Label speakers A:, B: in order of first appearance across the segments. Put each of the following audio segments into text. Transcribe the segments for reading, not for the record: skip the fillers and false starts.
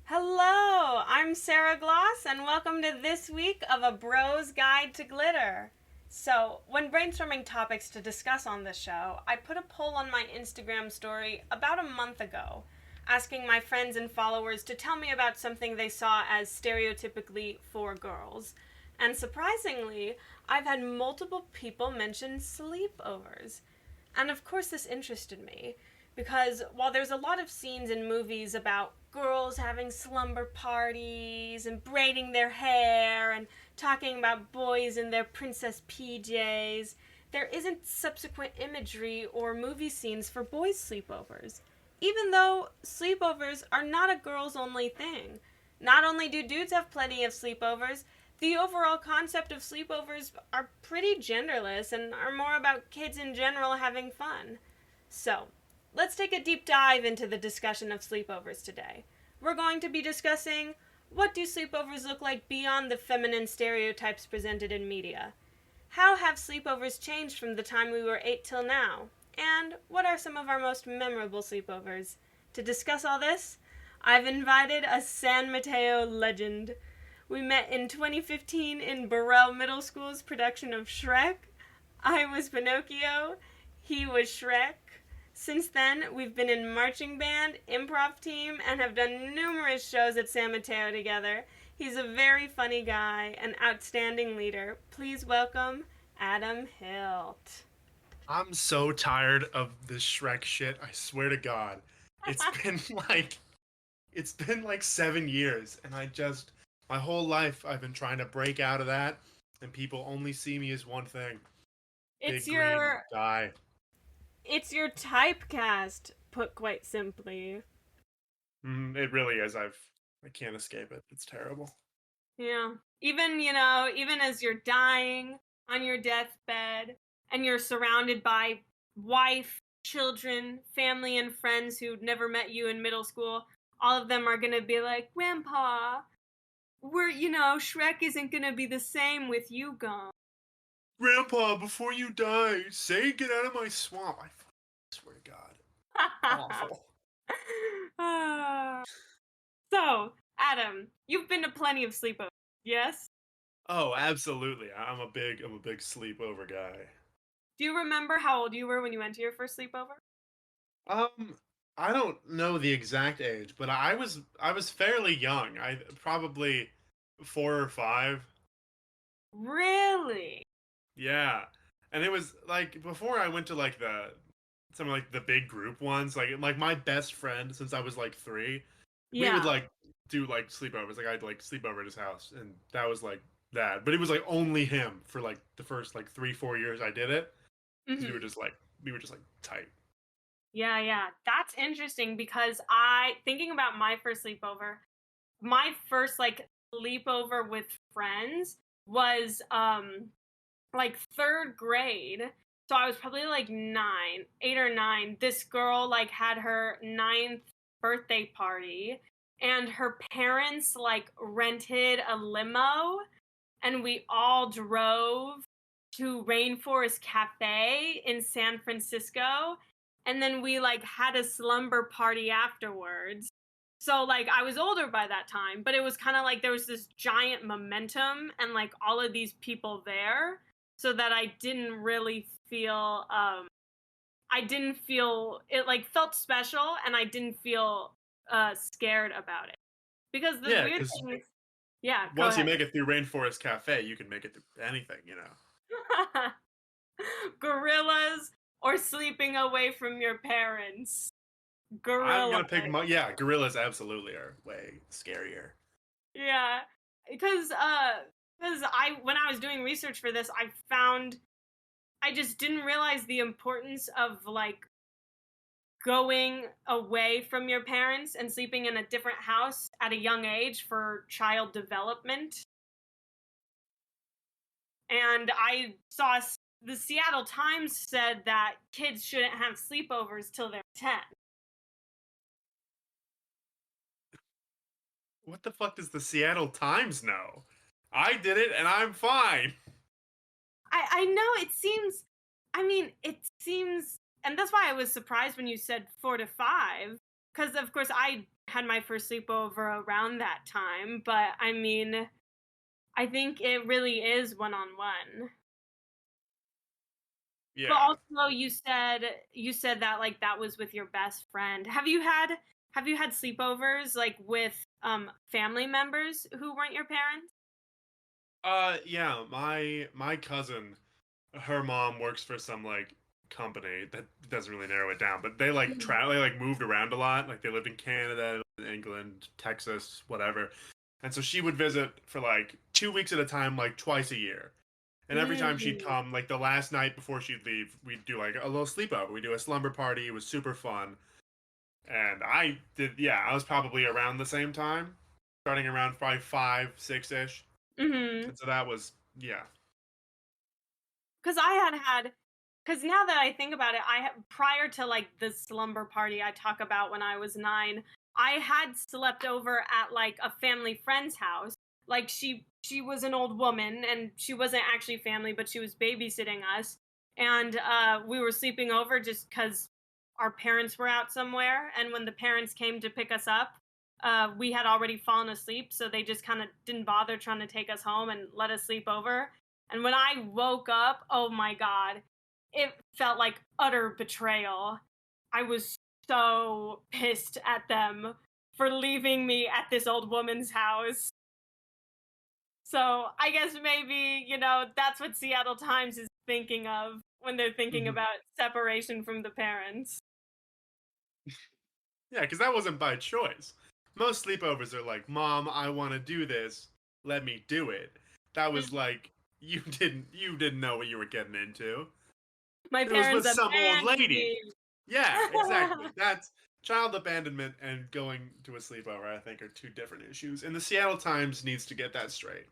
A: Hello, I'm Sarah Gloss, and welcome to this week of A Bro's Guide to Glitter. So, when brainstorming topics to discuss on the show, I put a poll on my Instagram story about a month ago, asking my friends and followers to tell me about something they saw as stereotypically for girls. And surprisingly, I've had multiple people mention sleepovers. And of course, this interested me because while there's a lot of scenes in movies about girls having slumber parties and braiding their hair and talking about boys in their princess PJs, there isn't subsequent imagery or movie scenes for boys' sleepovers. Even though sleepovers are not a girls only thing. Not only do dudes have plenty of sleepovers, the overall concept of sleepovers are pretty genderless and are more about kids in general having fun. So, let's take a deep dive into the discussion of sleepovers today. We're going to be discussing what do sleepovers look like beyond the feminine stereotypes presented in media? How have sleepovers changed from the time we were 8 till now? And what are some of our most memorable sleepovers? To discuss all this, I've invited a San Mateo legend. We met in 2015 in Burrell Middle School's production of Shrek. I was Pinocchio, he was Shrek. Since then, we've been in marching band, improv team, and have done numerous shows at San Mateo together. He's a very funny guy, an outstanding leader. Please welcome Adam Hilt.
B: I'm so tired of this Shrek shit. I swear to God. It's been like it's been like 7 years, and my whole life I've been trying to break out of that, and people only see me as one thing.
A: It's
B: Big green
A: your
B: guy.
A: it's your typecast, put quite simply.
B: It really is. I can't escape it. It's terrible.
A: Yeah. Even as you're dying on your deathbed and you're surrounded by wife, children, family, and friends who'd never met you in middle school, all of them are gonna be like, Grandpa, Shrek isn't gonna be the same with you gone.
B: Grandpa, before you die, say get out of my swamp. I swear to God. Awful.
A: Ah. So, Adam, you've been to plenty of sleepovers, yes?
B: Oh, absolutely. I'm a big sleepover guy.
A: Do you remember how old you were when you went to your first sleepover?
B: Um, I don't know the exact age, but I was fairly young. I probably 4 or 5.
A: Really?
B: Yeah, and it was like before I went to like some of like the big group ones. Like my best friend since I was like 3, we would
A: Yeah.
B: like do like sleepovers. Like I'd like sleep over at his house, and that was like that. But it was like only him for like the first like 3 4 years I did it because we were
A: Hmm.
B: just like we were just like tight.
A: Yeah, yeah. That's interesting because thinking about my first sleepover, my first like sleepover with friends was like third grade. So I was probably like 8 or 9. This girl like had her ninth birthday party, and her parents like rented a limo, and we all drove to Rainforest Cafe in San Francisco, and then we like had a slumber party afterwards. So like I was older by that time, but it was kind of like there was this giant momentum and like all of these people there, so that I didn't feel it, like felt special, and I didn't feel scared about it. Because the
B: Yeah,
A: weird
B: because
A: thing is, yeah, go
B: once you
A: ahead.
B: make it through Rainforest Cafe, you can make it through anything.
A: Gorillas or sleeping away from your parents.
B: I'm
A: Gorilla.
B: gonna pick yeah, gorillas absolutely are way scarier.
A: Yeah. Because I when I was doing research for this, I found I just didn't realize the importance of like going away from your parents and sleeping in a different house at a young age for child development. And I saw the Seattle Times said that kids shouldn't have sleepovers till they're 10.
B: What the fuck does the Seattle Times know? I did it and I'm fine.
A: I know it seems. I mean, it seems, and that's why I was surprised when you said 4 to 5, because of course I had my first sleepover around that time. But I mean, I think it really is one on one. But
B: Yeah.
A: also, you said that like that was with your best friend. Have you had sleepovers like with family members who weren't your parents?
B: Yeah, my cousin, her mom works for some like company that doesn't really narrow it down, but they like
A: Mhm.
B: travel, they like moved around a lot. Like they lived in Canada, England, Texas, whatever. And so she would visit for like 2 weeks at a time, like twice a year. And every time she'd
A: Mm.
B: come, like the last night before she'd leave, we'd do like a little sleepover. We'd do a slumber party. It was super fun. And I did, yeah, I was probably around the same time, starting around probably 5, 6 ish.
A: Mhm.
B: And so that was, yeah.
A: Because I had, because now that I think about it, prior to like the slumber party I talk about when I was 9, I had slept over at like a family friend's house. Like she was an old woman and she wasn't actually family, but she was babysitting us, and we were sleeping over just because our parents were out somewhere. And when the parents came to pick us up, we had already fallen asleep, so they just kind of didn't bother trying to take us home and let us sleep over. And when I woke up, oh my God, it felt like utter betrayal. I was so pissed at them for leaving me at this old woman's house. So I guess maybe, that's what Seattle Times is thinking of when they're thinking
B: Hmm.
A: about separation from the parents.
B: Yeah, because that wasn't by choice. Most sleepovers are like, Mom, I want to do this. Let me do it. That was like, you didn't know what you were getting into.
A: My
B: It was with
A: parents
B: some old
A: abandoned
B: lady.
A: me.
B: Yeah, exactly. That's child abandonment and going to a sleepover, I think, are two different issues. And the Seattle Times needs to get that straight.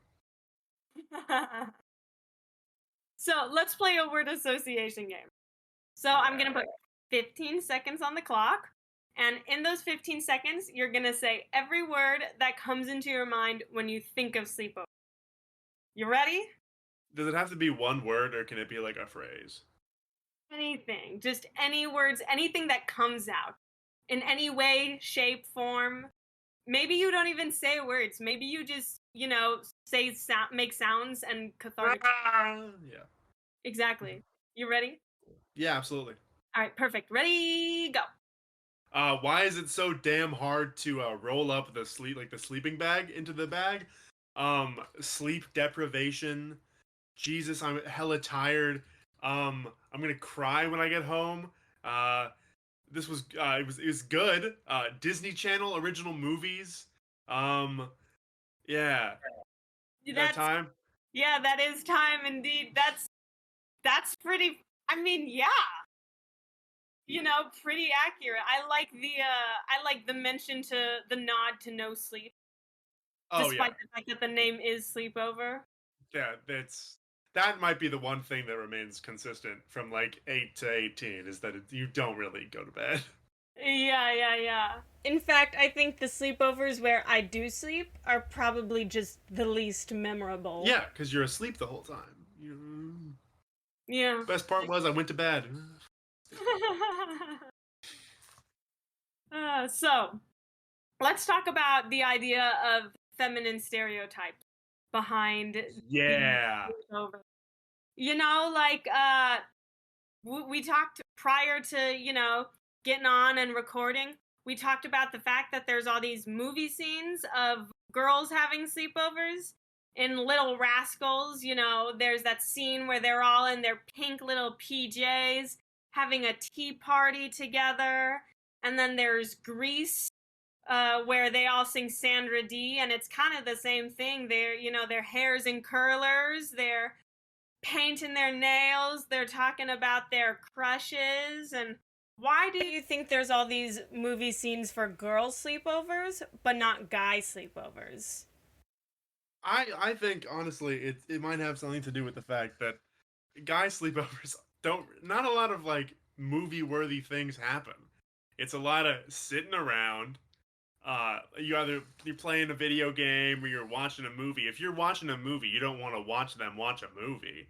A: So let's play a word association game. So I'm
B: Yeah.
A: going to put 15 seconds on the clock. And in those 15 seconds, you're going to say every word that comes into your mind when you think of sleepover. You ready?
B: Does it have to be one word or can it be like a phrase?
A: Anything. Just any words, anything that comes out in any way, shape, form. Maybe you don't even say words. Maybe you just, make sounds and cathartic.
B: Ah! Yeah.
A: Exactly. You ready?
B: Yeah, absolutely.
A: All right, perfect. Ready, go.
B: Why is it so damn hard to roll up the sleeping bag into the bag? Sleep deprivation. Jesus, I'm hella tired. I'm gonna cry when I get home. Uh, it was good. Disney Channel original movies. Um, yeah, is that
A: That's
B: time?
A: Yeah, that is time indeed. That's pretty, I mean, yeah, pretty accurate. I like the mention to the nod to no sleep,
B: Oh
A: despite
B: yeah,
A: the fact that the name is sleepover.
B: yeah. That might be the one thing that remains consistent from like 8 to 18 is that you don't really go to bed.
A: Yeah, yeah, yeah. In fact, I think the sleepovers where I do sleep are probably just the least memorable.
B: Yeah, because you're asleep the whole time.
A: Yeah.
B: Best part was I went to bed.
A: So, let's talk about the idea of feminine stereotypes behind the
B: Yeah.
A: sleepover. Like we talked prior to, getting on and recording. We talked about the fact that there's all these movie scenes of girls having sleepovers. In Little Rascals, there's that scene where they're all in their pink little PJs having a tea party together. And then there's Grease, where they all sing Sandra D, and it's kind of the same thing. Their hair's in curlers, they're painting their nails, they're talking about their crushes. And why do you think there's all these movie scenes for girl sleepovers, but not guy sleepovers?
B: I think honestly it might have something to do with the fact that guy sleepovers don't not a lot of like movie worthy things happen. It's a lot of sitting around. You're playing a video game or you're watching a movie. If you're watching a movie, you don't want to watch them watch a movie.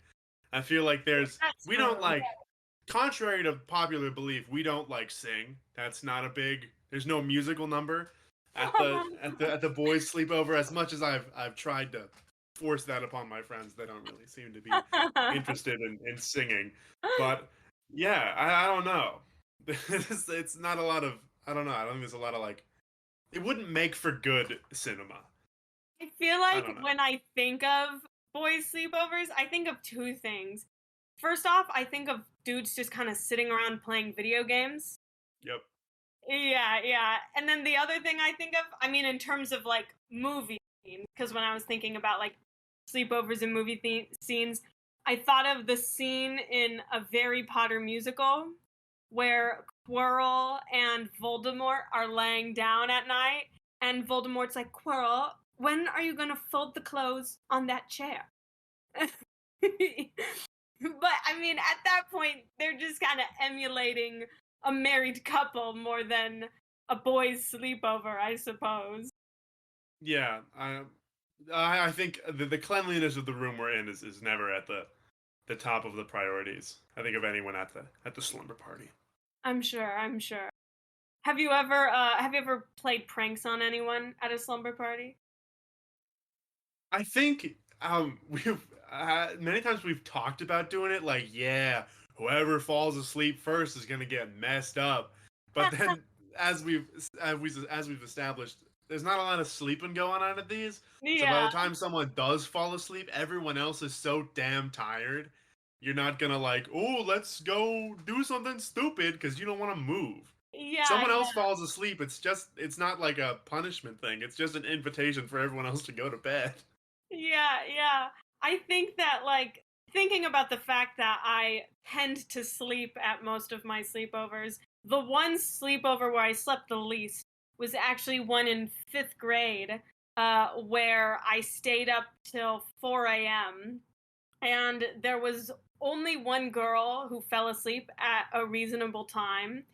B: I feel like
A: That's
B: we don't
A: true.
B: like, contrary to popular belief, we don't like sing. That's not a big. There's no musical number at the boys' sleepover. As much as I've tried to force that upon my friends, they don't really seem to be interested in singing. But yeah, I don't know. It's not a lot of. I don't know. I don't think there's a lot of like. It wouldn't make for good cinema.
A: I feel
B: I
A: like
B: don't know.
A: when I think of boys' sleepovers, I think of two things. First off, I think of dudes just kind of sitting around playing video games.
B: Yep.
A: Yeah, yeah. And then the other thing I think of, I mean, in terms of like movie themes, because when I was thinking about like sleepovers and scenes, I thought of the scene in a Harry Potter musical where Quirrell and Voldemort are laying down at night, and Voldemort's like, Quirrell, when are you going to fold the clothes on that chair? But I mean, at that point, they're just kind of emulating a married couple more than a boys' sleepover, I suppose.
B: Yeah. I think the cleanliness of the room we're in is never at the top of the priorities. I think of anyone at the slumber party.
A: I'm sure. I'm sure. Have you ever played pranks on anyone at a slumber party?
B: I think we've many times we've talked about doing it. Like, yeah, whoever falls asleep first is gonna get messed up. But then, as we've established, there's not a lot of sleeping going on at these. So by
A: Yeah,
B: the time someone does fall asleep, everyone else is so damn tired. You're not gonna like, oh, let's go do something stupid because you don't want to move.
A: yeah,
B: Someone else falls asleep. It's not like a punishment thing. It's just an invitation for everyone else to go to bed.
A: yeah, yeah. I think that, like, thinking about the fact that I tend to sleep at most of my sleepovers, the one sleepover where I slept the least was actually one in fifth grade, where I stayed up till 4 a.m. And there was only one girl who fell asleep at a reasonable time,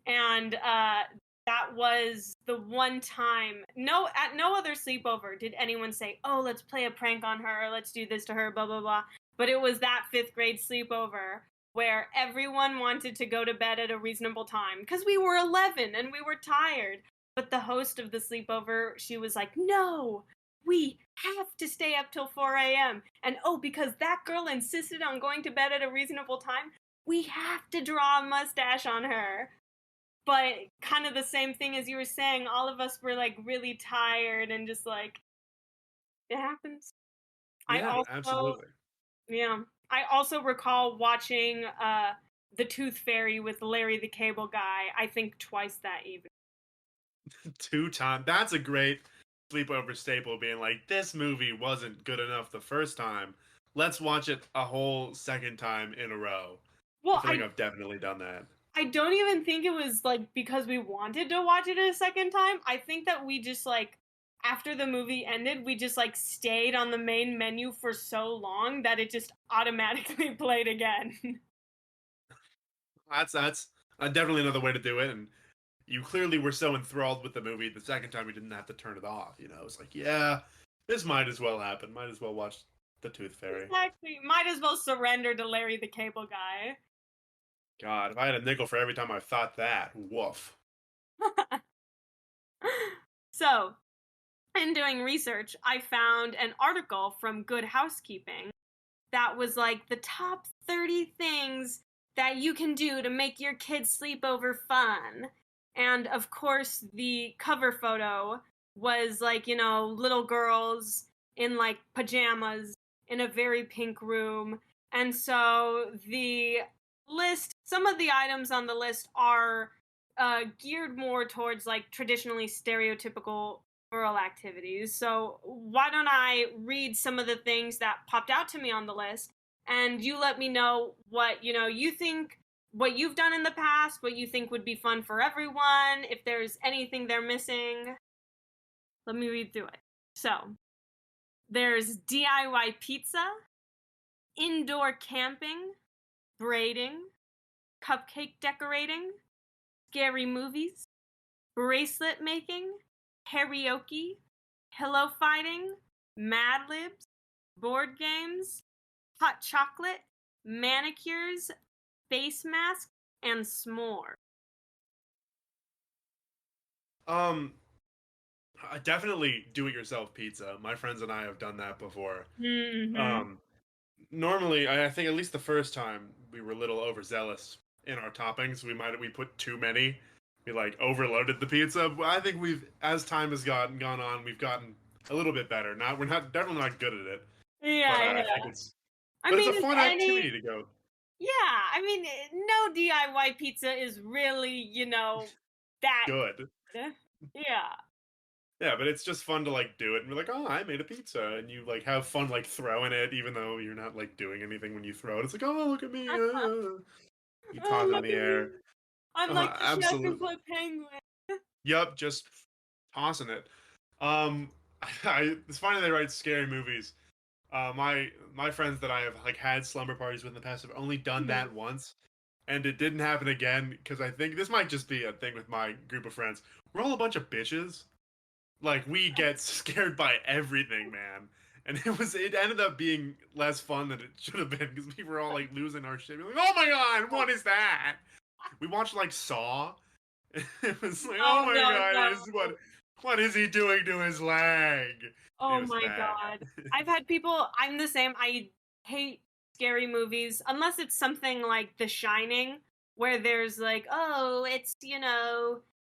A: and that was the one time. No, at no other sleepover did anyone say, "Oh, let's play a prank on her, let's do this to her," blah blah blah. But it was that fifth grade sleepover where everyone wanted to go to bed at a reasonable time because we were 11 and we were tired. But the host of the sleepover, she was like, "No, we have to stay up till 4 a.m. And oh, because that girl insisted on going to bed at a reasonable time, we have to draw a mustache on her." But kind of the same thing as you were saying, all of us were like really tired and just like, it happens. I
B: Yeah,
A: also,
B: absolutely.
A: yeah, I also recall watching The Tooth Fairy with Larry the Cable Guy, I think twice that evening.
B: Two time. That's a great sleepover staple. Being like, this movie wasn't good enough the first time. Let's watch it a whole second time in a row. I
A: Well,
B: feel like I've definitely done that.
A: I don't even think it was like because we wanted to watch it a second time. I think that we just like after the movie ended, we just like stayed on the main menu for so long that it just automatically played again.
B: That's definitely another way to do it. And you clearly were so enthralled with the movie the second time you didn't have to turn it off. You know, it's like, yeah, this might as well happen. Might as well watch the Tooth Fairy.
A: Exactly. Might as well surrender to Larry the Cable Guy.
B: God, if I had a nickel for every time I thought that, woof.
A: So, in doing research, I found an article from Good Housekeeping that was like the top 30 things that you can do to make your kids' sleepover fun. And of course, the cover photo was like, little girls in like pajamas in a very pink room. And so the list, some of the items on the list are geared more towards like traditionally stereotypical girl activities. So why don't I read some of the things that popped out to me on the list, and you let me know what you think, what you've done in the past, what you think would be fun for everyone, if there's anything they're missing. Let me read through it. So there's DIY pizza, indoor camping, braiding, cupcake decorating, scary movies, bracelet making, karaoke, pillow fighting, Mad Libs, board games, hot chocolate, manicures, face masks, and s'more?
B: Um, definitely do-it-yourself pizza. My friends and I have done that before.
A: Mm-hmm.
B: Um, Normally, I think at least the first time we were a little overzealous in our toppings. We put too many. We like overloaded the pizza. But I think as time has gone on, we've gotten a little bit better. We're not definitely not good at it, but
A: Yeah,
B: I think
A: yeah. I
B: it's a
A: mean, is
B: fun
A: any
B: activity to go.
A: yeah, I mean, no DIY pizza is really, that
B: Good.
A: good. Yeah.
B: Yeah, but it's just fun to like do it and be like, oh, I made a pizza, and you like have fun like throwing it, even though you're not like doing anything when you throw it. It's like, oh, look at me! You
A: Oh,
B: toss it in
A: look
B: the
A: at me.
B: air.
A: I'm like the
B: Absolutely.
A: Dragonfly Penguin.
B: Yup, just tossing it. Um, it's funny they write scary movies. My friends that I have like had slumber parties with in the past have only done
A: Mhm.
B: that once, and it didn't happen again because I think this might just be a thing with my group of friends. We're all a bunch of bitches. Like we get scared by everything, man. And it ended up being less fun than it should have been because we were all like losing our shit. We're like, oh my god, what is that? We watched like Saw. It was like,
A: Oh,
B: oh my
A: no,
B: god,
A: no.
B: what is he doing to his leg? It
A: Oh
B: was
A: my
B: bad.
A: god. I've had people, I'm the same. I hate scary movies unless it's something like The Shining, where there's like, oh, it's,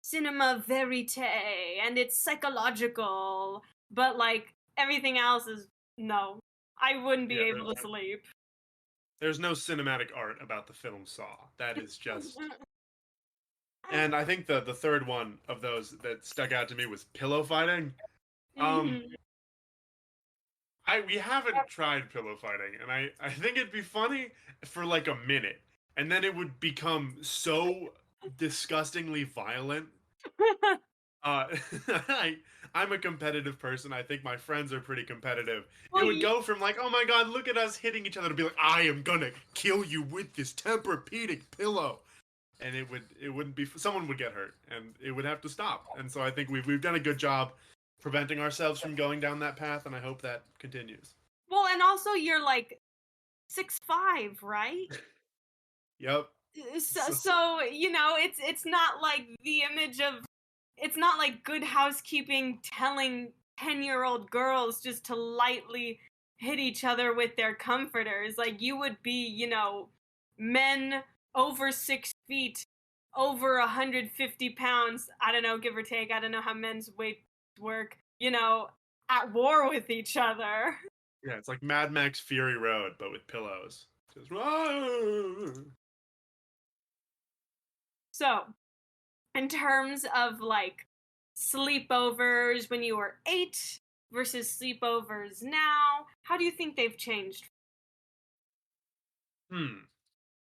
A: cinema verite and it's psychological. But like everything else is no. I wouldn't be
B: Yeah,
A: able to sleep.
B: there's no cinematic art about the film Saw. That is just. And I think the third one of those that stuck out to me was pillow fighting. Um,
A: Mhm.
B: I we haven't tried pillow fighting, and I think it'd be funny for like a minute, and then it would become so disgustingly violent. Uh, I I'm a competitive person. I think my friends are pretty competitive. It
A: Well,
B: would go from like, oh my god, look at us hitting each other, to be like, I am gonna kill you with this Tempur-Pedic pillow, and it wouldn't be someone would get hurt, and it would have to stop. And so I think we've done a good job preventing ourselves from going down that path, and I hope that continues.
A: and also you're like 6'5", right?
B: Yep.
A: So it's not like the image of it's not like Good Housekeeping telling 10-year-old girls just to lightly hit each other with their comforters. Like you would be, men over 6 feet, over 150 pounds. I don't know, give or take. I don't know how men's weight work. At war with each other.
B: Yeah, it's like Mad Max Fury Road, but with pillows. Just, "Whoa!"
A: So, in terms of like sleepovers when you were 8 versus sleepovers now, how do you think they've changed?
B: Hmm.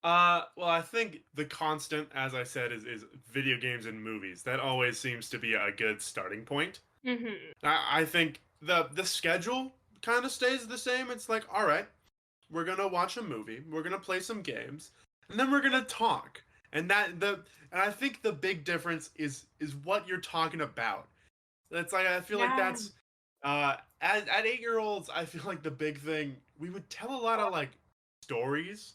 B: Well, I think the constant, as I said, is video games and movies. That always seems to be a good starting point.
A: Mm-hmm.
B: I think the schedule kind of stays the same. It's like, all right, we're gonna watch a movie, we're gonna play some games, and then we're gonna talk. And I think the big difference is what you're talking about. That's like I feel like
A: Yeah.
B: that's at 8 year olds, I feel like the big thing we would tell a lot of like stories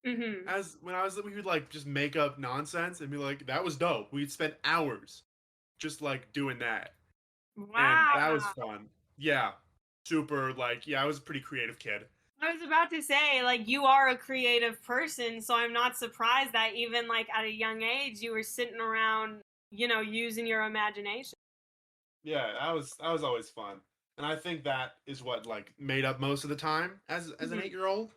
A: Mm-hmm.
B: as when I was we would like just make up nonsense and be like, that was dope. We'd spend hours just like doing that. And that was
A: Wow.
B: fun. Yeah. Super like yeah, I was a pretty creative kid.
A: I was about to say, like, you are a creative person, so I'm not surprised that even like at a young age you were sitting around, using your imagination.
B: Yeah, that was always fun. And I think that is what like made up most of the time as an
A: Mhm.
B: 8 year old.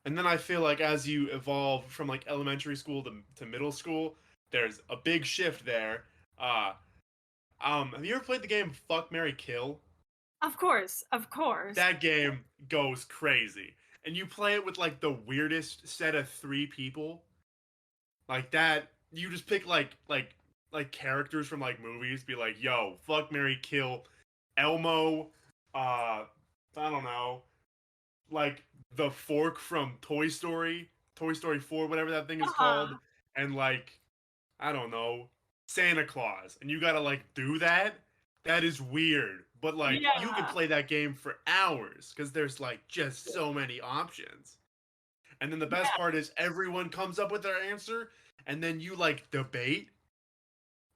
B: And then I feel like as you evolve from like elementary school to middle school, there's a big shift there. Uh have you ever played the game Fuck Mary Kill?
A: Of course, of course.
B: That game goes crazy. And you play it with like the weirdest set of three people. Like that you just pick like characters from like movies, be like, yo, fuck Mary Kill, Elmo, I don't know, like the fork from Toy Story 4, whatever that thing is called,
A: Uh-huh.
B: and like, I don't know, Santa Claus. And you gotta like do that. That is weird. But like you could
A: Yeah.
B: play that game for hours because there's like just so many options. And then the best
A: Yeah.
B: part is everyone comes up with their answer, and then you like debate,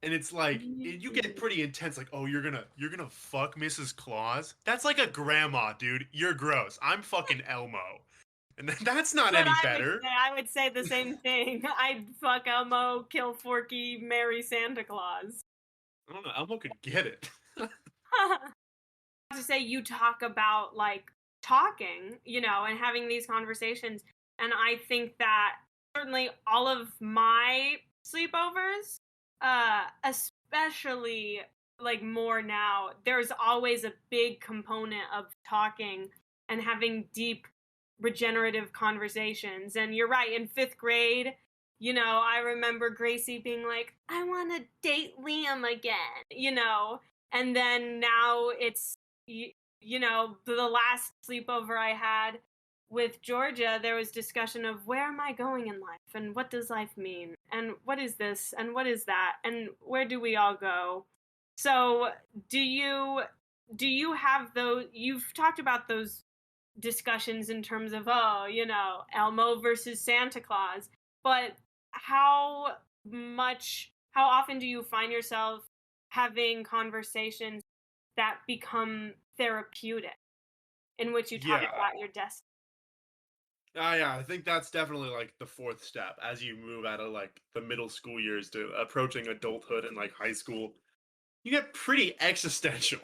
B: and it's like you get
A: Mm.
B: pretty intense. Like, oh, you're gonna fuck Mrs. Claus? That's like a grandma, dude. You're gross. I'm fucking Elmo, and that's not
A: What
B: any
A: I would
B: better.
A: say, I would say the same thing. I'd fuck Elmo, kill Forky, marry Santa Claus.
B: I don't know. Elmo could get it.
A: To say you talk about like talking, and having these conversations. And I think that certainly all of my sleepovers, especially like more now, there's always a big component of talking and having deep regenerative conversations. And you're right, in fifth grade, I remember Gracie being like, I want to date Liam again. And then now it's the last sleepover I had with Georgia, there was discussion of where am I going in life and what does life mean and what is this and what is that and where do we all go. So do you have those, you've talked about those discussions in terms of, Elmo versus Santa Claus, but how often do you find yourself having conversations that become therapeutic, in which you talk
B: Yeah.
A: about your destiny?
B: Yeah, I think that's definitely like the fourth step as you move out of like the middle school years to approaching adulthood and like high school. You get pretty existential.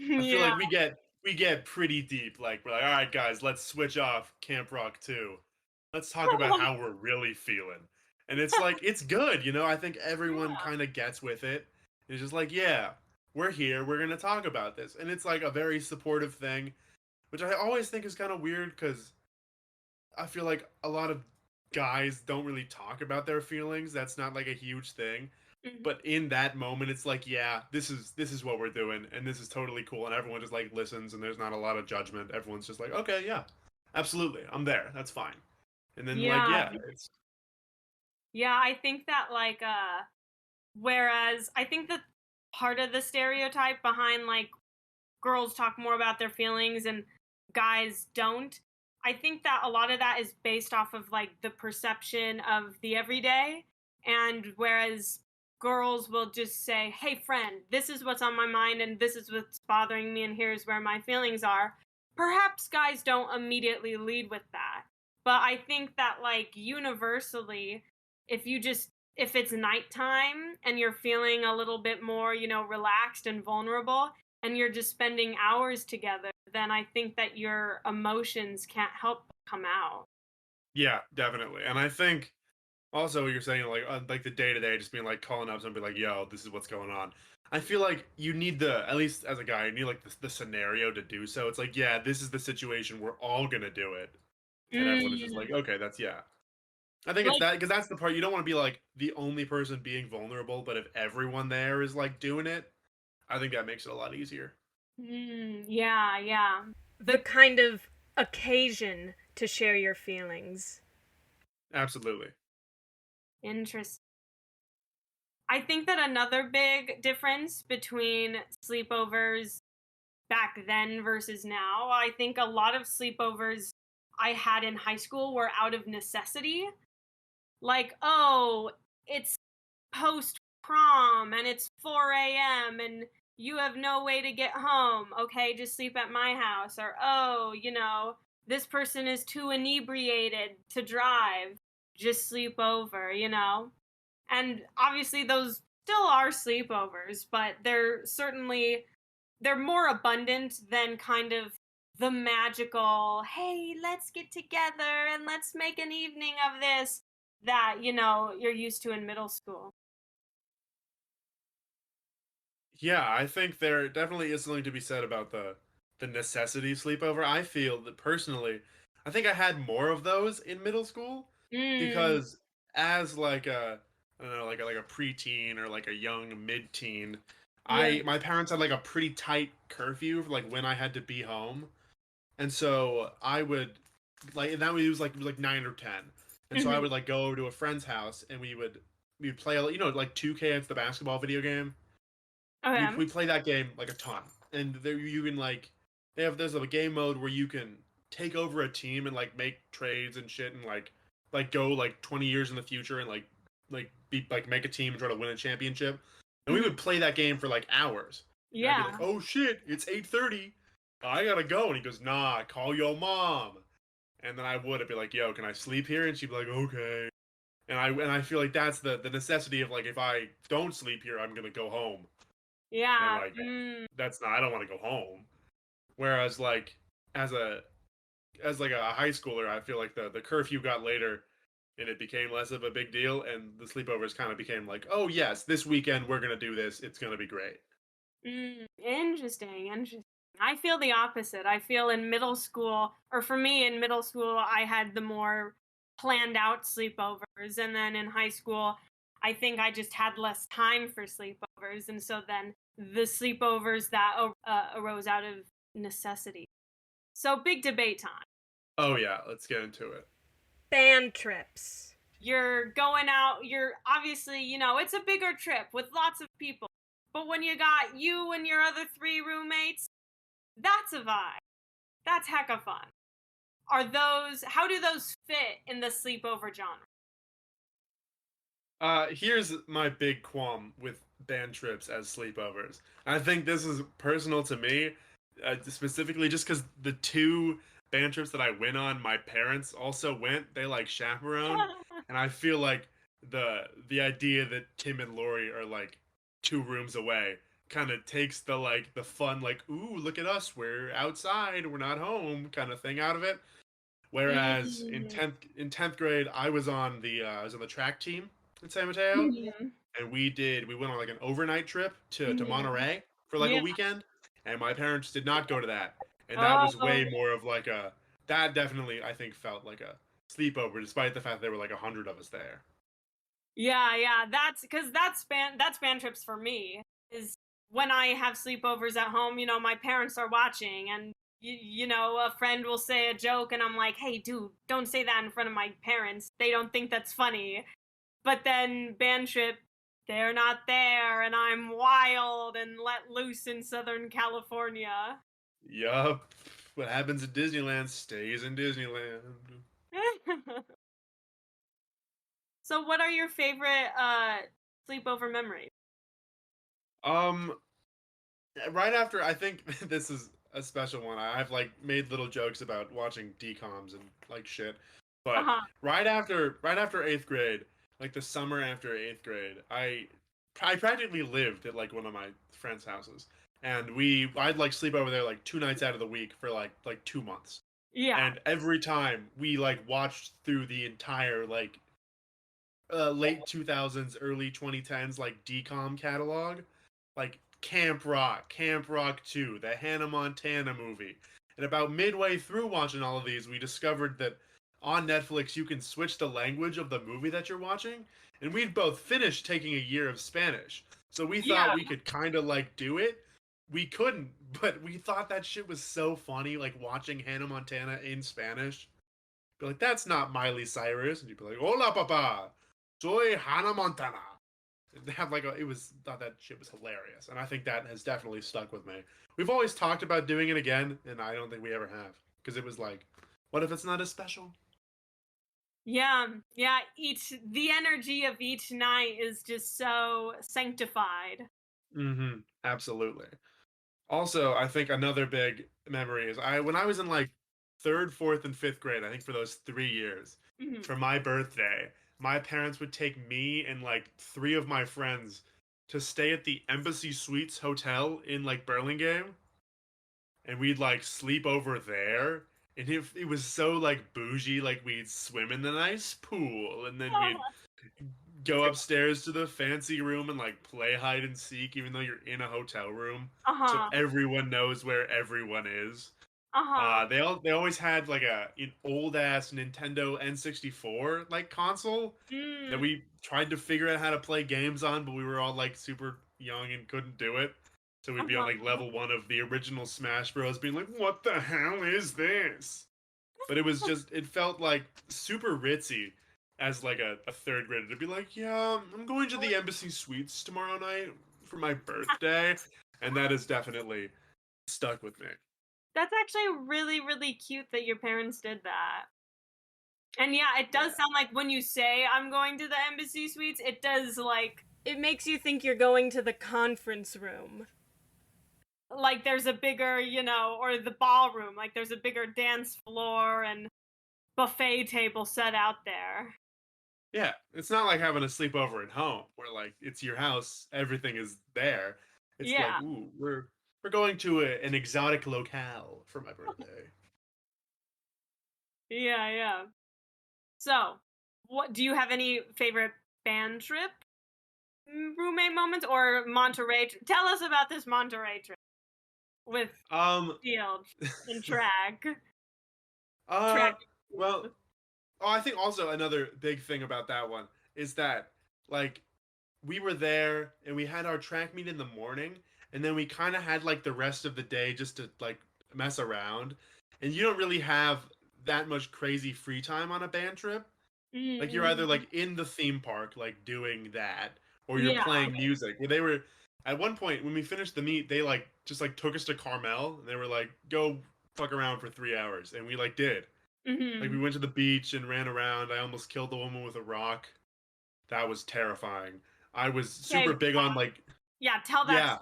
B: I feel
A: Yeah.
B: like we get pretty deep. Like we're like, all right, guys, let's switch off Camp Rock 2. Let's talk about how we're really feeling. And it's like it's good, you know. I think everyone
A: Yeah.
B: kind of gets with it. It's just like, yeah, we're here. We're gonna talk about this, and it's like a very supportive thing, which I always think is kind of weird because I feel like a lot of guys don't really talk about their feelings. That's not like a huge thing.
A: Mhm.
B: But in that moment, it's like, yeah, this is what we're doing, and this is totally cool, and everyone just like listens, and there's not a lot of judgment. Everyone's just like, okay, yeah, absolutely, I'm there. That's fine. And then like,
A: Yeah.
B: yeah, it's
A: Yeah, I think that like whereas I think that part of the stereotype behind like girls talk more about their feelings and guys don't. I think that a lot of that is based off of like the perception of the everyday. And whereas girls will just say, hey, friend, this is what's on my mind and this is what's bothering me and here's where my feelings are. Perhaps guys don't immediately lead with that. But I think that like universally, if you just if it's nighttime and you're feeling a little bit more, relaxed and vulnerable, and you're just spending hours together, then I think that your emotions can't help but come out.
B: yeah, definitely. And I think also what you're saying like the day to day, just being like calling up somebody like, yo, this is what's going on. I feel like you need the at least as a guy, you need like the scenario to do so. It's like, yeah, this is the situation. We're all gonna do it, and everyone is just like,
A: Mm,
B: okay, that's yeah. I think it's
A: like,
B: that because that's the part you don't want to be like the only person being vulnerable, but if everyone there is like doing it, I think that makes it a lot easier.
A: yeah, yeah. The kind of occasion to share your feelings.
B: Absolutely.
A: Interesting. I think that another big difference between sleepovers back then versus now, I think a lot of sleepovers I had in high school were out of necessity. Like, oh, it's post prom and it's 4 a.m. and you have no way to get home. Okay, just sleep at my house. Or, oh, this person is too inebriated to drive. Just sleep over. And obviously, those still are sleepovers, but they're more abundant than kind of the magical, hey, let's get together and let's make an evening of this that, you're used to in middle school.
B: Yeah, I think there definitely is something to be said about the necessity sleepover. I feel that personally, I think I had more of those in middle school
A: Mm,
B: because as like a I don't know, like a preteen or like a young mid-teen,
A: yeah.
B: my parents had like a pretty tight curfew for like when I had to be home. And so I would like that it was like 9 or 10. And so I
A: Mhm.
B: would like go over to a friend's house and we'd play like 2K, it's the basketball video game. we
A: Okay.
B: we play that game like a ton, and there you can like there's a game mode where you can take over a team and like make trades and shit and like go like 20 years in the future and like be like make a team and try to win a championship. And we
A: Mhm.
B: would play that game for like hours. And I'd be like,
A: Yeah.
B: "Oh shit, it's 8:30. I gotta go." And he goes, "Nah, call your mom." And then I'd be like, "Yo, can I sleep here?" And she'd be like, "Okay." And I feel like that's the necessity of like if I don't sleep here, I'm gonna go home. And
A: Yeah.
B: like that's not I don't want to go home. Whereas like as a as like a high schooler, I feel like the curfew got later and it became less of a big deal and the sleepovers kind of became like, "Oh yes, this weekend we're going to do this. It's going to be great."
A: Interesting, interesting. I feel the opposite. I feel in middle school, or for me in middle school, I had the more planned out sleepovers. And then in high school, I think I just had less time for sleepovers. And so then the sleepovers that arose out of necessity. So big debate time.
B: Oh yeah, let's get into it.
A: Band trips. You're going out, you're obviously, it's a bigger trip with lots of people. But when you got you and your other three roommates, that's a vibe. That's hecka fun. How do those fit in the sleepover genre?
B: Here's my big qualm with band trips as sleepovers. I think this is personal to me, specifically just because the two band trips that I went on, my parents also went. They like chaperoned, and I feel like the idea that Tim and Lori are like 2 rooms away kind of takes the like the fun like ooh look at us we're outside we're not home kind of thing out of it. Whereas in
A: Mm.
B: 10th grade, I was on the track team in San Mateo,
A: Mhm.
B: and we went on like an overnight trip to
A: Mhm.
B: Monterey for like a
A: Yeah.
B: weekend, and my parents did not go to that, and that was way
A: Oh.
B: more of like a that definitely I think felt like a sleepover, despite the fact there were like 100 of us there.
A: Yeah, yeah. That's because that's band trips for me. Is when I have sleepovers at home, my parents are watching, and a friend will say a joke, and I'm like, hey, dude, don't say that in front of my parents. They don't think that's funny. But then band trip, they're not there, and I'm wild and let loose in Southern California.
B: Yup, what happens in Disneyland stays in Disneyland.
A: So, what are your favorite sleepover memories?
B: Um, right after I think this is a special one. I've like made little jokes about watching DComs and like shit.
A: Uh
B: But
A: huh.
B: right after 8th grade, like the summer after 8th grade, I practically lived at like one of my friends' houses. And I'd like sleep over there like 2 nights out of the week for like 2 months.
A: Yeah.
B: And every time we like watched through the entire like late 2000s, early 2010s like DCOM catalog, like Camp Rock 2, the Hannah Montana movie. And about midway through watching all of these, we discovered that on Netflix you can switch the language of the movie that you're watching, and we'd both finished taking a year of Spanish. So we thought
A: Yeah.
B: we could kind of like do it. We couldn't, but we thought that shit was so funny, like watching Hannah Montana in Spanish. Be like, that's not Miley Cyrus, and you'd be like, "Hola, papa, soy Hannah Montana." And have like it was thought that shit was hilarious, and I think that has definitely stuck with me. We've always talked about doing it again, and I don't think we ever have because it was like, what if it's not as special?
A: Yeah. Yeah. The energy of each night is just so sanctified.
B: Mm-hmm. Absolutely. Also, I think another big memory is I when I was in like third, fourth, and fifth grade. I think for those 3 years,
A: Mhm.
B: for my birthday, my parents would take me and like 3 of my friends to stay at the Embassy Suites Hotel in like Burlingame, and we'd like sleep over there. And it was so like bougie, like we'd swim in the nice pool, and then we'd go upstairs to the fancy room and like play hide and seek, even though you're in a hotel room,
A: Uh
B: so
A: huh.
B: everyone knows where everyone is.
A: Uh huh.
B: They always had like an old ass Nintendo N64 like console that
A: Mm.
B: we tried to figure out how to play games on, but we were all like super young and couldn't do it. So
A: Uh
B: we'd be on like
A: huh.
B: level 1 of the original Smash Bros, being like, "What the hell is this?" But it was just it felt like super ritzy as like a third grader to be like, "Yeah, I'm going to the Embassy Suites tomorrow night for my birthday," and that has definitely stuck with me.
A: That's actually really, really cute that your parents did that. And yeah, it does
B: Yeah.
A: sound like when you say I'm going to the embassy suites, it does like it makes you think you're going to the conference room. Like there's a bigger, or the ballroom, like there's a bigger dance floor and buffet table set out there.
B: Yeah, it's not like having a sleepover at home where like it's your house, everything is there. It's like,
A: Yeah.
B: ooh, we're going to an exotic locale for my birthday.
A: Yeah, yeah. So, what do you have any favorite band trip roommate moments or Monterey? Tell us about this Monterey trip with
B: Um,
A: field and track.
B: uh,
A: Track and
B: well,
A: field.
B: oh, I think also another big thing about that one is that like we were there and we had our track meet in the morning and then we kind of had like the rest of the day just to like mess around. And you don't really have that much crazy free time on a band trip. Like you're either
A: Mm-mm.
B: like in the theme park like doing that or you're
A: Yeah.
B: playing music. Where they were at one point when we finished the meet, they like just like took us to Carmel and they were like go fuck around for 3 hours and we like did. Like we
A: Mm-hmm.
B: went to the beach and ran around. I almost killed the woman with a rock. That was terrifying. I was
A: Okay.
B: super big on like
A: Yeah. Tell that.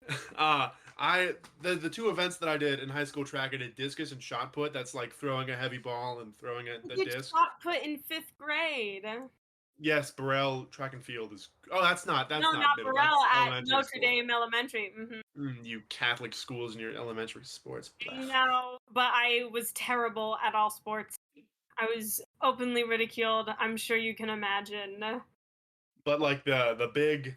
B: yeah. Uh I the two events that I did in high school track, I did discus and shot put. That's like throwing a heavy ball and throwing it the
A: Did
B: disc.
A: shot put in fifth grade?
B: Yes, Burrell track and field is. Oh,
A: No,
B: that's not
A: not
B: middle.
A: Burrell
B: That's
A: at
B: elementary
A: Notre
B: school.
A: Dame Elementary.
B: You Catholic schools and your elementary sports. Blech.
A: No, but I was terrible at all sports. I was openly ridiculed. I'm sure you can imagine.
B: But like the big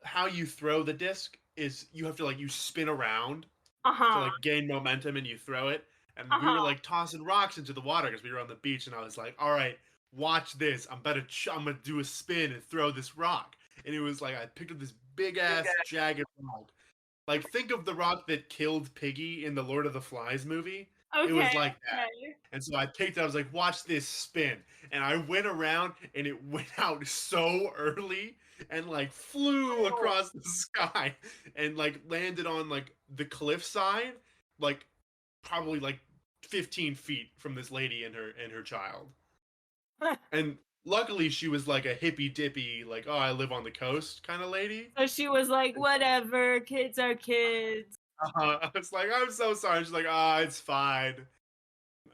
B: how you throw the disc is you have to like you spin around
A: Uh
B: to
A: huh.
B: like gain momentum and you throw it. And
A: Uh
B: we were
A: huh.
B: like tossing rocks into the water because we were on the beach. And I was like, all right, watch this. I'm gonna do a spin and throw this rock. And it was like I picked up this big ass jagged rock. Like think of the rock that killed Piggy in the Lord of the Flies movie. It
A: Okay.
B: was like that.
A: Okay.
B: And so I picked it. I was like, watch this spin. And I went around and it went out so early and like flew
A: Oh.
B: across the sky and like landed on like the cliffside, like probably like 15 feet from this lady and her child. And luckily she was like a hippy dippy, like, oh, I live on the coast kind of lady.
A: So she was like, whatever, kids are kids.
B: I was like, I'm so sorry. She's like, ah, it's fine.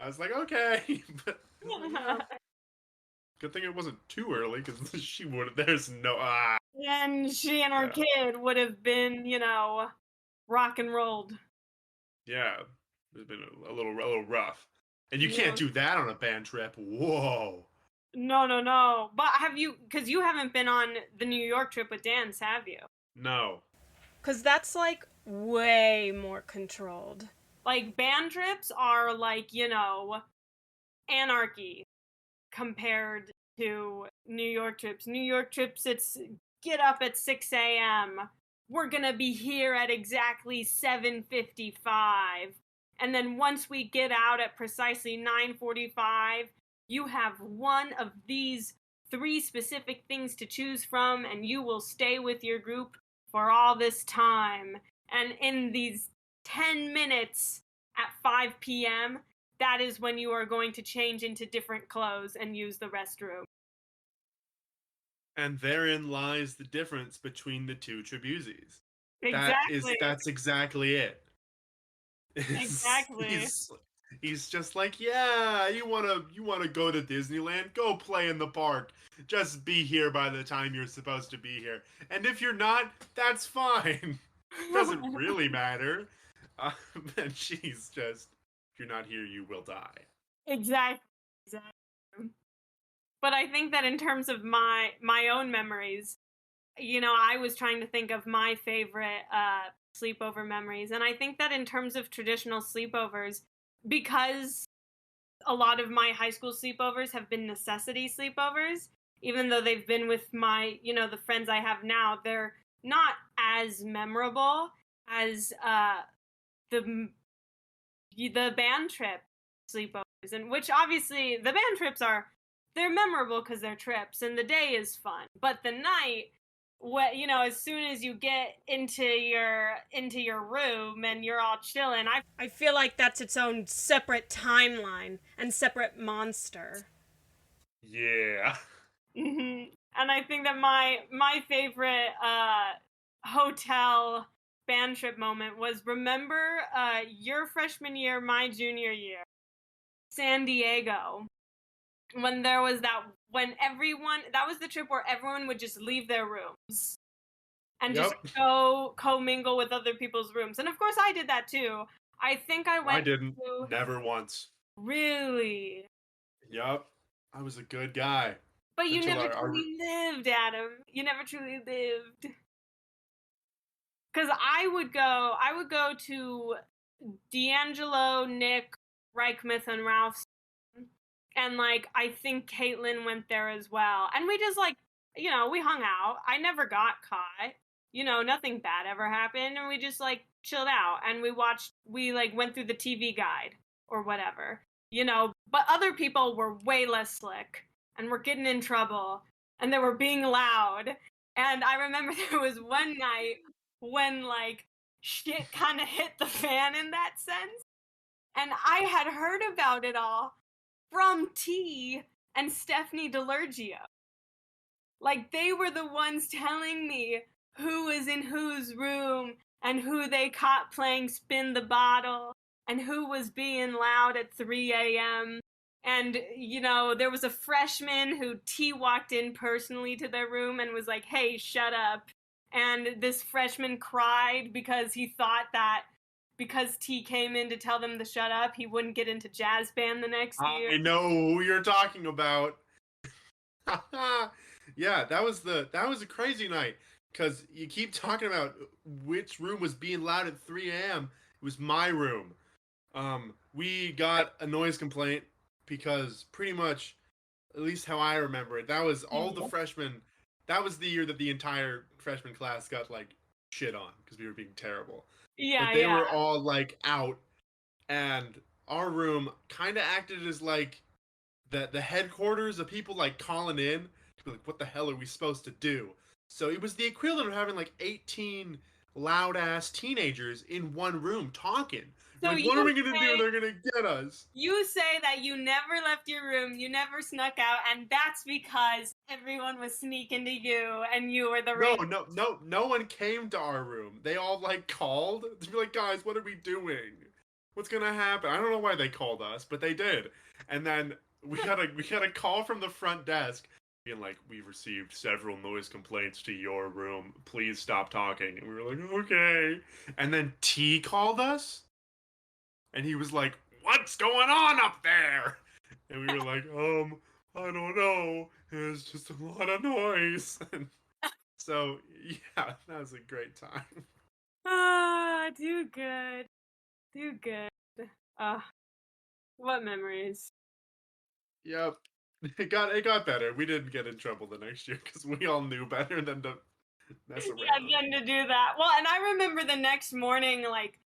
B: I was like, okay. But I was like, yeah, good thing it wasn't too early because she would. There's no
A: And she and her
B: yeah,
A: kid would have been, rock and rolled.
B: yeah. It's been a little rough, and you can't
A: Yeah.
B: do that on a band trip. Whoa,
A: No, no, no. But because you haven't been on the New York trip with Dan's, have you?
B: no.
A: Because that's like way more controlled. Like band trips are like, anarchy compared to New York trips. New York trips, it's get up at 6 a.m. We're gonna be here at exactly 7:55. And then once we get out at precisely 9:45, you have one of these three specific things to choose from, and you will stay with your group for all this time. And in these 10 minutes at 5 p.m., that is when you are going to change into different clothes and use the restroom.
B: And therein lies the difference between the two Tribuzies.
A: Exactly.
B: That's exactly it.
A: Exactly.
B: He's he's just like, yeah, you wanna go to Disneyland? Go play in the park. Just be here by the time you're supposed to be here. And if you're not, that's fine. Doesn't really matter. Uh, and she's just, if you're not here, you will die.
A: Exactly. Exactly. But I think that in terms of my own memories, I was trying to think of my favorite sleepover memories, and I think that in terms of traditional sleepovers, because a lot of my high school sleepovers have been necessity sleepovers, even though they've been with my, the friends I have now, they're not as memorable as the band trip sleepovers, and which obviously the band trips they're memorable because they're trips and the day is fun, but the night what, as soon as you get into your room and you're all chilling, I feel like that's its own separate timeline and separate monster.
B: Yeah.
A: And I think that my favorite hotel band trip moment was, remember your freshman year, my junior year, San Diego, when there was that was the trip where everyone would just leave their rooms and just
B: Yep.
A: go co-mingle with other people's rooms. And of course I did that too. I think I
B: I
A: went
B: didn't.
A: to
B: Never once.
A: really.
B: Yep. I was a good guy
A: But you
B: until
A: never
B: our
A: truly lived, Adam. You never truly lived. Because I would go to D'Angelo, Nick, Reichmuth, and Ralph's, and like I think Caitlin went there as well. And we just like, we hung out. I never got caught. Nothing bad ever happened, and we just like chilled out and we like went through the TV guide or whatever. But other people were way less slick and were getting in trouble and they were being loud. And I remember there was one night when like shit kind of hit the fan in that sense. And I had heard about it all from T and Stephanie DeLurgio. Like they were the ones telling me who was in whose room and who they caught playing spin the bottle and who was being loud at 3 a.m. And, there was a freshman who T walked in personally to their room and was like, hey, shut up. And this freshman cried because he thought that because T came in to tell them to shut up, he wouldn't get into jazz band the next year.
B: I know who you're talking about. Yeah, that was a crazy night because you keep talking about which room was being loud at 3 a.m. It was my room. We got a noise complaint because pretty much, at least how I remember it, that was all the freshmen. That was the year that the entire freshman class got like shit on because we were being terrible.
A: Yeah,
B: But they
A: yeah.
B: were all like out, and our room kind of acted as like the headquarters of people like calling in to be like, what the hell are we supposed to do? So it was the equivalent of having like 18 loud ass teenagers in one room talking.
A: So
B: You're like, what are we gonna do? They're gonna get us.
A: you say that you never left your room, you never snuck out, and that's because everyone was sneaking to you and you were the
B: No,
A: rain.
B: no, no, no one came to our room. They all like called to be like, guys, what are we doing? What's gonna happen? I don't know why they called us, but they did. And then we got a call from the front desk being like, we've received several noise complaints to your room. Please stop talking. And we were like, okay. And then T called us, and he was like, what's going on up there? And we were like, I don't know. It's just a lot of noise. So yeah, that was a great time.
A: Ah, do good. Do good. Ah, what memories.
B: Yep. It got better. We didn't get in trouble the next year because we all knew better than to mess around.
A: Yeah, then to do that. Well, and I remember the next morning, like,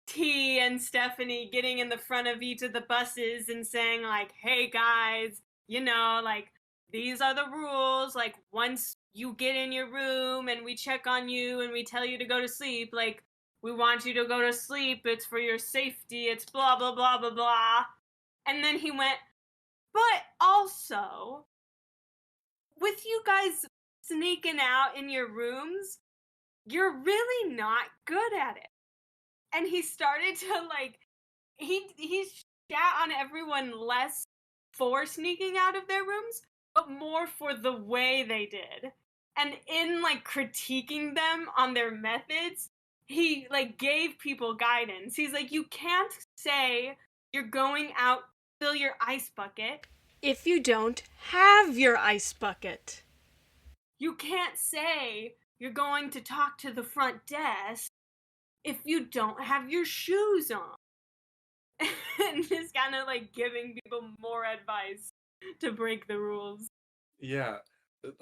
A: T and Stephanie getting in the front of each of the buses and saying, like, hey guys, like, these are the rules. Like, once you get in your room and we check on you and we tell you to go to sleep, like, we want you to go to sleep. It's for your safety. It's blah, blah, blah, blah, blah. And then he went, but also, with you guys sneaking out in your rooms, you're really not good at it. And he started to like he shat on everyone less for sneaking out of their rooms, but more for the way they did. And in like critiquing them on their methods, he like gave people guidance. He's like, you can't say you're going out to fill your ice bucket if you don't have your ice bucket. You can't say you're going to talk to the front desk if you don't have your shoes on. And just kind of like giving people more advice to break the rules.
B: Yeah,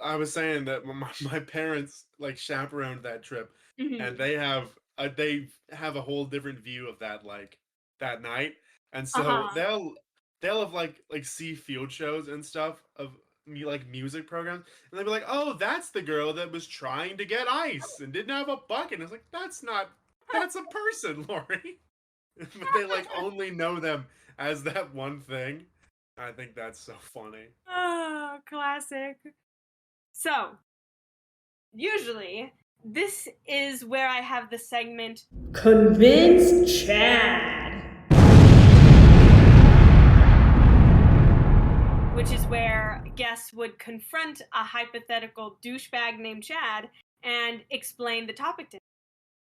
B: I was saying that my parents like chaperoned that trip, and
A: Mm-hmm.
B: they have a whole different view of that like that night, and so
A: Uh-huh.
B: they'll have like see field shows and stuff of music programs, and they'd be like, "Oh, that's the girl that was trying to get ice and didn't have a bucket." And it's like, that's a person, Lori. But they like only know them as that one thing. I think that's so funny.
A: Oh, classic. So, usually, this is where I have the segment Convince Chad, which is where guests would confront a hypothetical douchebag named Chad and explain the topic to him.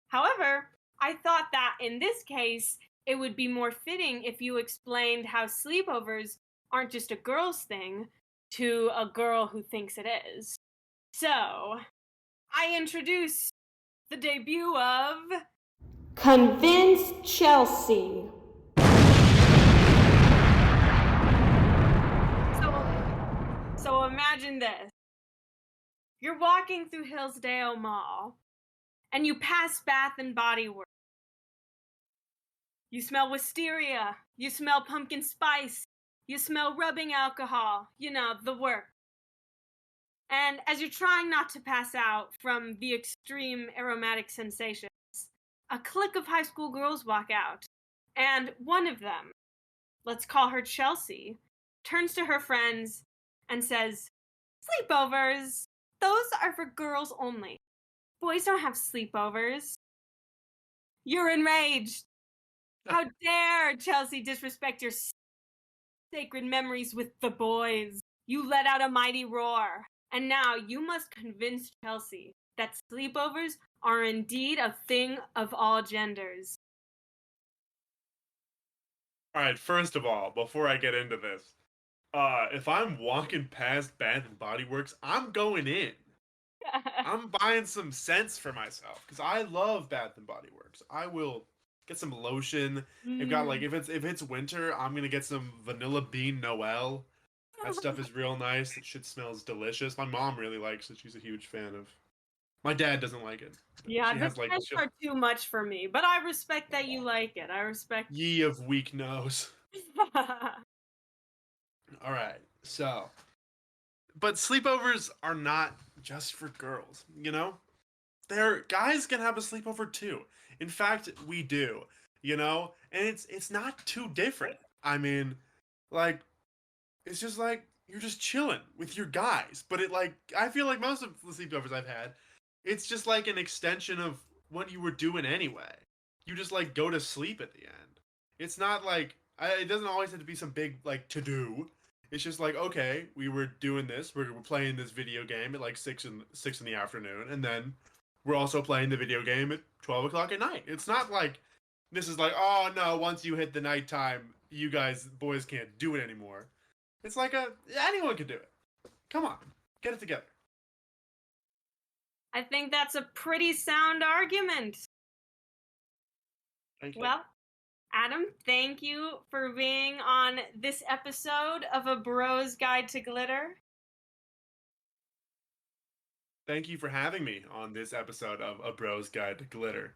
A: However, I thought that in this case, it would be more fitting if you explained how sleepovers aren't just a girl's thing to a girl who thinks it is. So, I introduce the debut of Convince Chelsea. So imagine this. You're walking through Hillsdale Mall and you pass Bath and Body Works. You smell wisteria, you smell pumpkin spice, you smell rubbing alcohol, the work. And as you're trying not to pass out from the extreme aromatic sensations, a clique of high school girls walk out, and one of them, let's call her Chelsea, turns to her friends and says, "Sleepovers, those are for girls only. Boys don't have sleepovers." You're enraged. How dare Chelsea disrespect your sacred memories with the boys? You let out a mighty roar, and now you must convince Chelsea that sleepovers are indeed a thing of all genders.
B: All right, first of all, before I get into this, if I'm walking past Bath and Body Works, I'm going in. I'm buying some scents for myself because I love Bath and Body Works. I will get some lotion. They've got like if it's winter, I'm gonna get some Vanilla Bean Noel. That stuff is real nice. That shit smells delicious. My mom really likes it. She's a huge fan of. My dad doesn't like it.
A: Yeah,
B: She
A: the
B: has like
A: scents are too much for me, but I respect that you like it. I respect.
B: ye of weak nose. All right, so but sleepovers are not just for girls, you know? There guys can have a sleepover too. In fact, we do, you know? And it's not too different. I mean, like it's just like you're just chilling with your guys. But it like I feel like most of the sleepovers I've had, it's just like an extension of what you were doing anyway. You just like go to sleep at the end. It's not like it doesn't always have to be some big like to do. It's just like okay, we were doing this. We're playing this video game at like six in the afternoon, and then we're also playing the video game at 12 o'clock at night. It's not like this is like oh no, once you hit the nighttime, you guys boys can't do it anymore. It's like anyone can do it. Come on, get it together.
A: I think that's a pretty sound argument.
B: Thank you.
A: Well, Adam, thank you for being on this episode of A Bro's Guide to Glitter.
B: Thank you for having me on this episode of A Bro's Guide to Glitter.